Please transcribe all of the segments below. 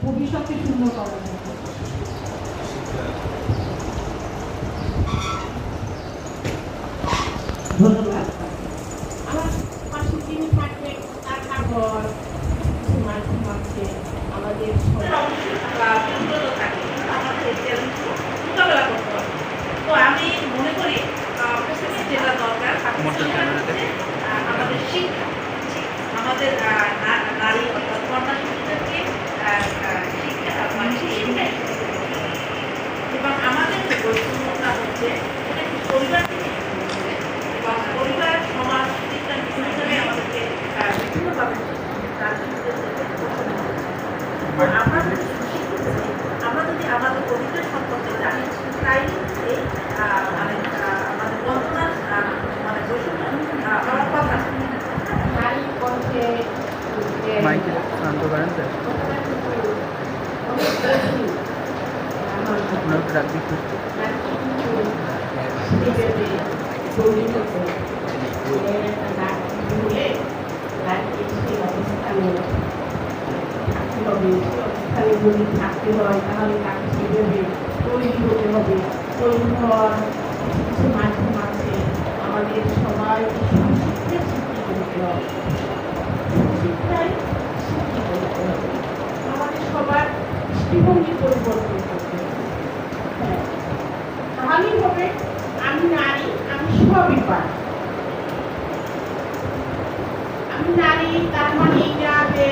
ভবিষ্যৎকে সুন্দর করার জন্য। ধন্যবাদ। আমার পাশে যিনি থাকবে তার ঘর ঘুমাচ্ছে আমাদের উন্নত থাকে আমাদের মোকাবেলা করতে হবে। তো আমি মনে করি প্রথমে যেটা দরকার আমাদের শিক্ষা, আমাদের নারী অর্থাৎ কন্যা শিশুদেরকে শিক্ষা এবং আমাদের যে বৈষম্যতা হচ্ছে পরিবার থেকে এবং পরিবার সমাজ বিজ্ঞান বিভিন্নভাবে আমাদেরকে বিভিন্নভাবে আমরা যদি আমাদের অধিকার সম্পর্কে জানি তাই এই আমাদের বর্তমান মানে বৈষম্য হওয়ার কথা নারী কণ্ঠে যদি থাকতে হয় তাহলে তাকে সেভাবে তৈরি হতে হবে। তৈরি হওয়ার কিছু মাধ্যম আছে, আমাদের সবাই শিক্ষায় শিক্ষিত হতে হবে, শিক্ষায় শিক্ষিত হতে হবে, আমাদের সবার দৃষ্টিভঙ্গি পরিবর্তন করতে হবে। হ্যাঁ, তাহলেই হবে আমি নারী, আমি সবই পারি। আমি নারী তার মানে এইটা যে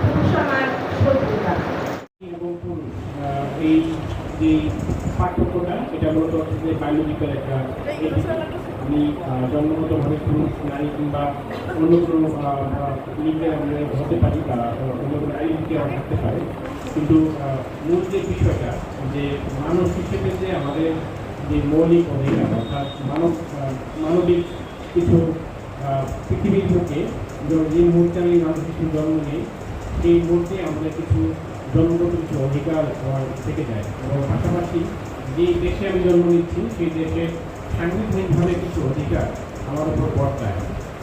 পুরুষ আমার শত্রুতা এবং পুরুষ এই যে পার্থক্যটা এটা মূলত হচ্ছে যে বায়োলজিক্যাল একটা। আমি জন্মগতভাবে পুরুষ নারী কিংবা অন্য কোনো লিঙ্গে আমরা হতে পারি বা অন্য কোনো আইডেন্টিটি আমার থাকতে পারে, কিন্তু মূল যে বিষয়টা যে মানুষ হিসেবে যে আমাদের যে মৌলিক অধিকার অর্থাৎ মানবিক কিছু পৃথিবীর বুকে যে মুহূর্তে আমি মানুষ হিসেবে জন্ম নিই সেই মুহূর্তে আমাদের কিছু জন্মগত কিছু অধিকার থেকে যায় এবং পাশাপাশি যে দেশে আমি জন্ম নিচ্ছি সেই দেশে সাংবিধানিকভাবে কিছু অধিকার আমার উপর বর্তায়।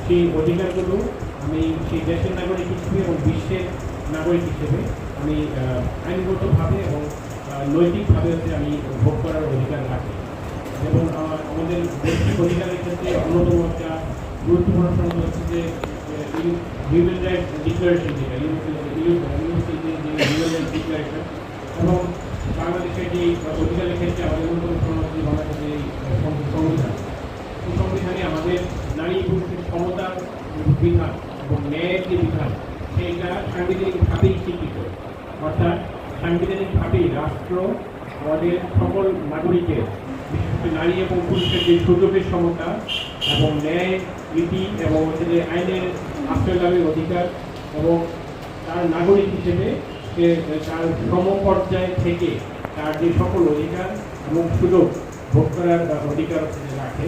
সেই অধিকারগুলো আমি সেই দেশের নাগরিক হিসেবে এবং বিশ্বের নাগরিক হিসেবে আমি আইনগতভাবে এবং নৈতিকভাবে হচ্ছে আমি ভোগ করার অধিকার রাখি। এবং আমাদের বৈশ্বিক অধিকারের ক্ষেত্রে অন্যতম একটা গুরুত্বপূর্ণ সনদ হচ্ছে যে হিউম্যান রাইটস ডিক্লারেশন, যেটা হিউম্যান রাইটস ডিক্লারেশন, এবং বাংলাদেশের যে অধিকারের ক্ষেত্রে আমাদের অন্যতম সনদ যে বাংলাদেশের সংবিধান। এই সংবিধানে আমাদের নারী পুরুষের সমতার বিধান এবং ন্যায়ের যে বিধান সেইটা সাংবিধানিকভাবেই স্বীকৃত। অর্থাৎ সাংবিধানিকভাবেই রাষ্ট্র আমাদের সকল নাগরিকের বিশেষ করে নারী এবং পুরুষের যে সুযোগের সমতা এবং ন্যায় নীতি এবং হচ্ছে যে আইনের আশ্রয় লাভের অধিকার এবং তার নাগরিক হিসেবে সে তার সমপর্যায় থেকে তার যে সকল অধিকার এবং সুযোগ ভোগ করার অধিকার রাখে।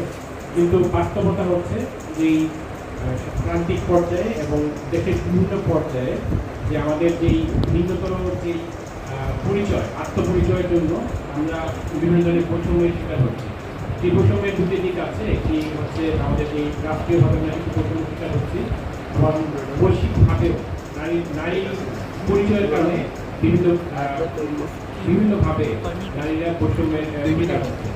কিন্তু বাস্তবতা হচ্ছে যে প্রান্তিক পর্যায়ে এবং দেশের বিভিন্ন পর্যায়ে যে আমাদের যেই ভিন্নতর যেই পরিচয় আত্মপরিচয়ের জন্য আমরা বিভিন্ন ধরনের বৈষম্যের শিকার হচ্ছি। এই বৈষম্যের দুটি দিক আছে, একটি হচ্ছে আমাদের এই রাষ্ট্রীয়ভাবে আমরা কিছু বৈষম্যের শিকার হচ্ছি এবং বৈশ্বিকভাবেও নারী পরিচয়ের কারণে বিভিন্নভাবে নারীরা বৈষম্যের শিকার হচ্ছে।